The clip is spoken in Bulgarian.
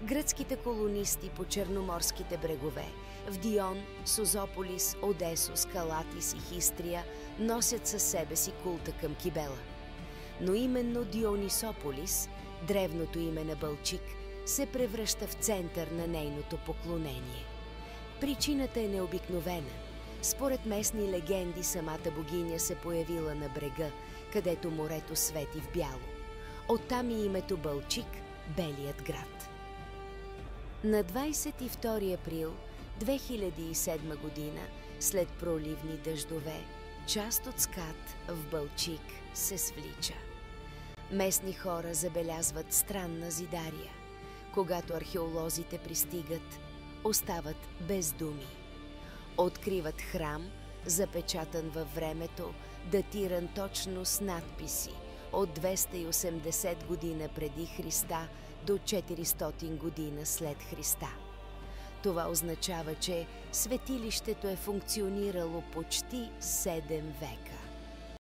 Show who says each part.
Speaker 1: Гръцките колонисти по черноморските брегове в Дион, Созополис, Одесос, Калатис и Хистрия носят със себе си култа към Кибела. Но именно Дионисополис, древното име на Балчик, се превръща в център на нейното поклонение. Причината е необикновена. Според местни легенди самата богиня се появила на брега, където морето свети в бяло. Оттам и името Балчик – Белият град. На 22 април 2007 година, след проливни дъждове, част от скат в Балчик се свлича. Местни хора забелязват странна зидария. Когато археолозите пристигат, остават без думи. Откриват храм, запечатан във времето, датиран точно с надписи от 280 година преди Христа до 400 година след Христа. Това означава, че светилището е функционирало почти 7 века.